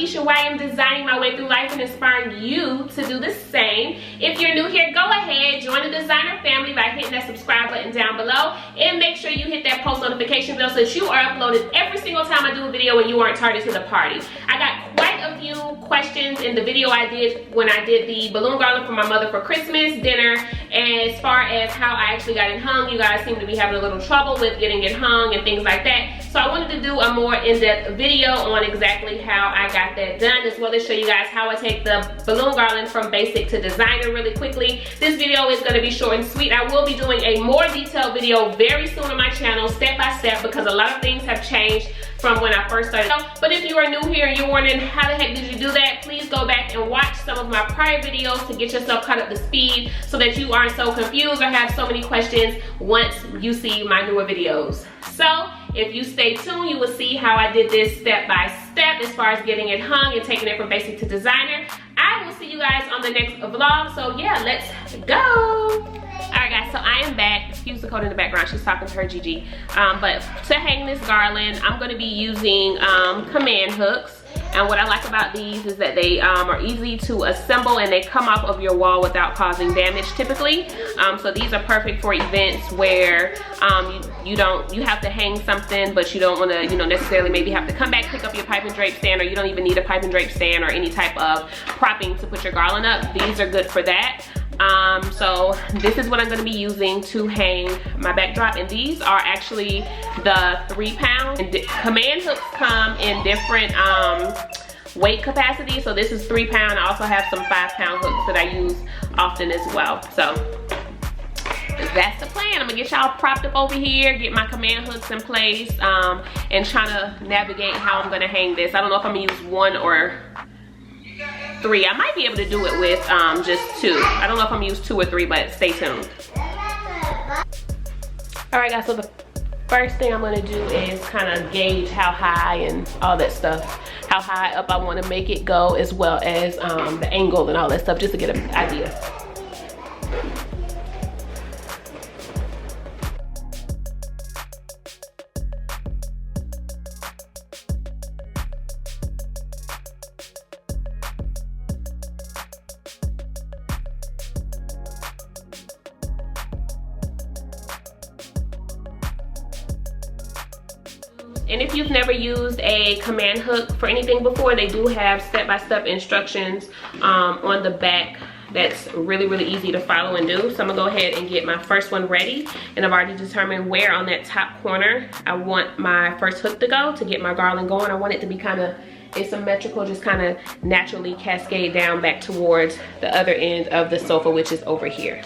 Keisha, where I am designing my way through life and inspiring you to do the same. If you're new here, go ahead, join the designer family by hitting that subscribe button down below, and make sure you hit that post notification bell so that you are uploaded every single time I do a video and you aren't tardy to the party. I got quite a few questions in the video I did when I did the balloon garland for my mother for Christmas dinner, and as far as how I actually got it hung, you guys seem to be having a little trouble with getting it hung and things like that. So I wanted to do a more in-depth video on exactly how I got that done, as well as show you guys how I take the balloon garland from basic to designer really quickly. This video is going to be short and sweet. I will be doing a more detailed video very soon on my channel, step by step, because a lot of things have changed from when I first started. But if you are new here and you're wondering how the heck did you do that, please go back and watch some of my prior videos to get yourself caught up to speed so that you aren't so confused or have so many questions once you see my newer videos. So if you stay tuned, you will see how I did this step by step as far as getting it hung and taking it from basic to designer. I will see you guys on the next vlog. So yeah, let's go. Alright guys, so I am back. Excuse the code in the background, she's talking to her Gigi. But to hang this garland, I'm going to be using command hooks. And what I like about these is that they are easy to assemble and they come off of your wall without causing damage typically. So these are perfect for events where you have to hang something, but you don't want to necessarily maybe have to come back, pick up your pipe and drape stand, or you don't even need a pipe and drape stand or any type of propping to put your garland up. These are good for that. So this is what I'm going to be using to hang my backdrop, and these are actually the 3-pound. And command hooks come in different weight capacity. So this is 3-pound. I also have some 5-pound hooks that I use often as well. So that's the plan. I'm gonna get y'all propped up over here, get my command hooks in place, and trying to navigate how I'm gonna hang this. I don't know if I'm gonna use 1 or 3. I might be able to do it with just 2. I don't know if I'm gonna use 2 or 3, but stay tuned. Alright guys, so the first thing I'm gonna do is kind of gauge how high and all that stuff, how high up I want to make it go, as well as the angle and all that stuff, just to get an idea. And if you've never used a command hook for anything before, they do have step-by-step instructions on the back that's really, really easy to follow and do. So I'm gonna go ahead and get my first one ready, and I've already determined where on that top corner I want my first hook to go to get my garland going. I want it to be kind of asymmetrical, just kind of naturally cascade down back towards the other end of the sofa, which is over here.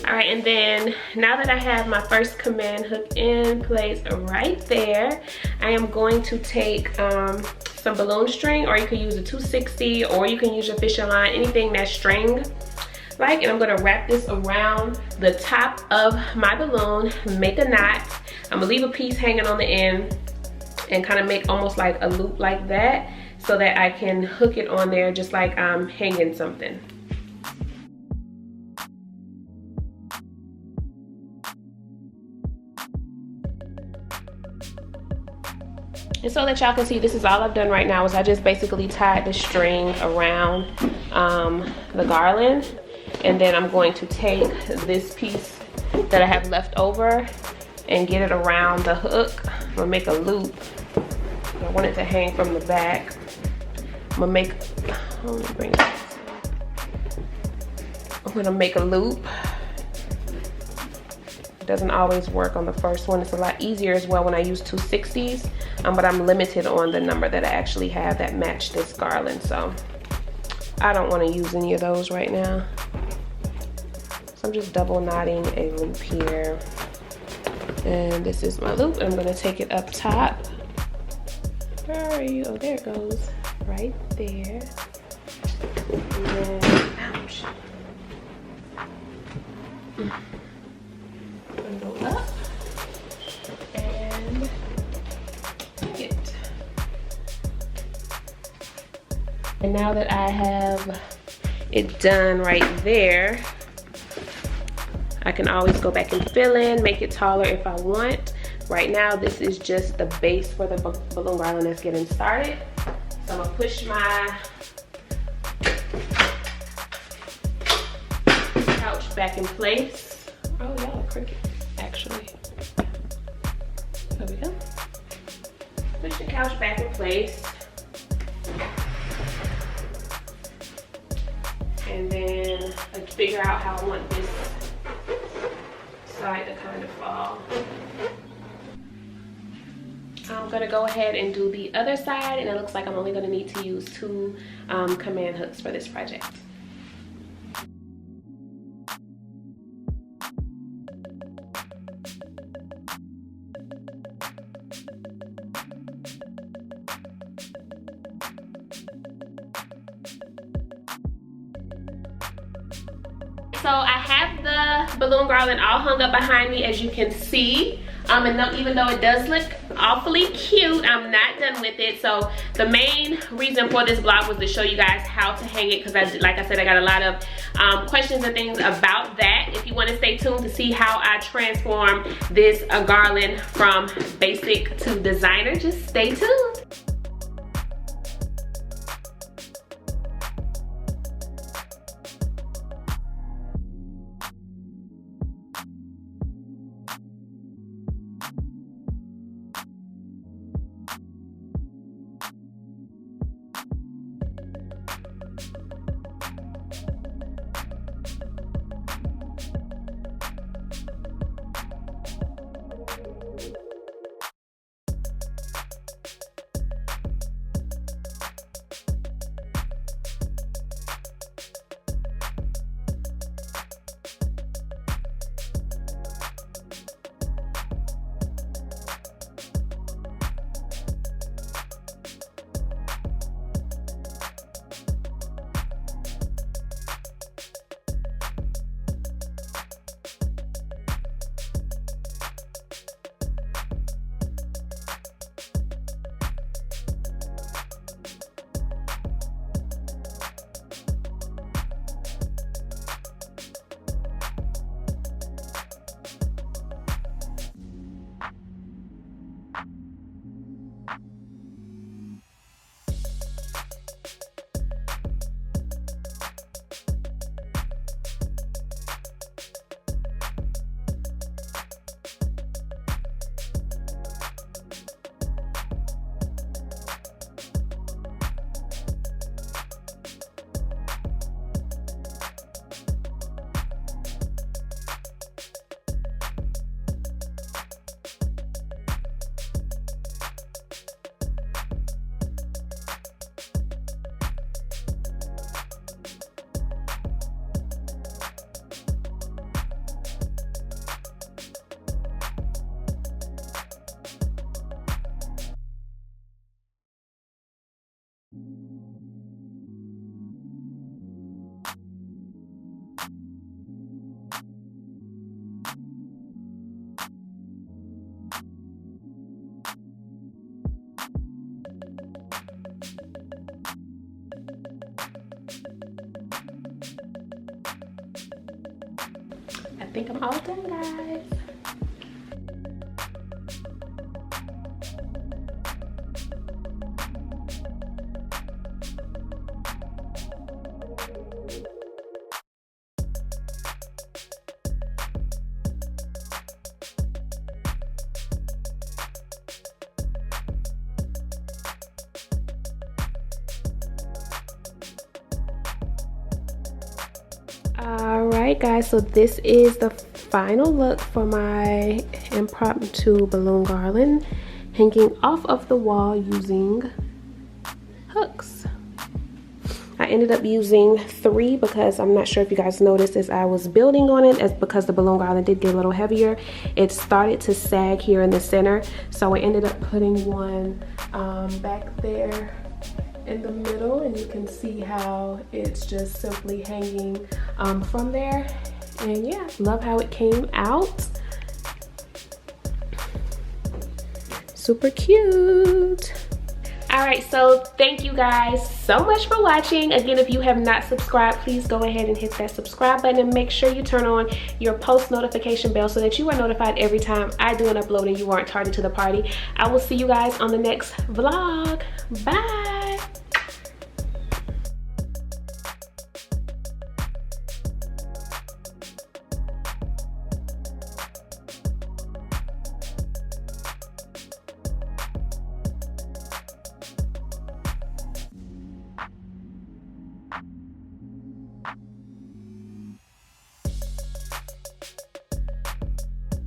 All right, and then now that I have my first command hook in place right there, I am going to take some balloon string, or you can use a 260, or you can use your fishing line, anything that's string like, and I'm gonna wrap this around the top of my balloon, make a knot. I'm gonna leave a piece hanging on the end and kind of make almost like a loop like that, so that I can hook it on there just like I'm hanging something. And so that y'all can see, this is all I've done right now, is I just basically tied the string around the garland. And then I'm going to take this piece that I have left over and get it around the hook. I'm gonna make a loop. I want it to hang from the back. I'm gonna make a loop. It doesn't always work on the first one. It's a lot easier as well when I use 260s, but I'm limited on the number that I actually have that match this garland, so I don't want to use any of those right now. So I'm just double knotting a loop here, and this is my loop. I'm going to take it up top. Where are you? Oh, there it goes, right there. And then, ouch. Go up and take it. And now that I have it done right there, I can always go back and fill in, make it taller if I want. Right now, this is just the base for the balloon garland that's getting started. So I'm gonna push my couch back in place. Oh, y'all are cricket, actually. There we go. Push the couch back in place. And then I figure out how I want this side to kind of fall. I'm gonna go ahead and do the other side, and it looks like I'm only gonna need to use 2 command hooks for this project. So I have the balloon garland all hung up behind me, as you can see. And even though it does look awfully cute, I'm not done with it. So the main reason for this vlog was to show you guys how to hang it, because like I said, I got a lot of questions and things about that. If you want to stay tuned to see how I transform this garland from basic to designer, just stay tuned. I think I'm all done, guys. Alright guys, so this is the final look for my impromptu balloon garland hanging off of the wall using hooks. I ended up using 3 because I'm not sure if you guys noticed as I was building on it, as because the balloon garland did get a little heavier, it started to sag here in the center, so I ended up putting one back there in the middle, and you can see how it's just simply hanging from there. And yeah, love how it came out. Super cute. Alright, so thank you guys so much for watching. Again, if you have not subscribed, please go ahead and hit that subscribe button and make sure you turn on your post notification bell so that you are notified every time I do an upload and you aren't tardy to the party. I will see you guys on the next vlog. Bye.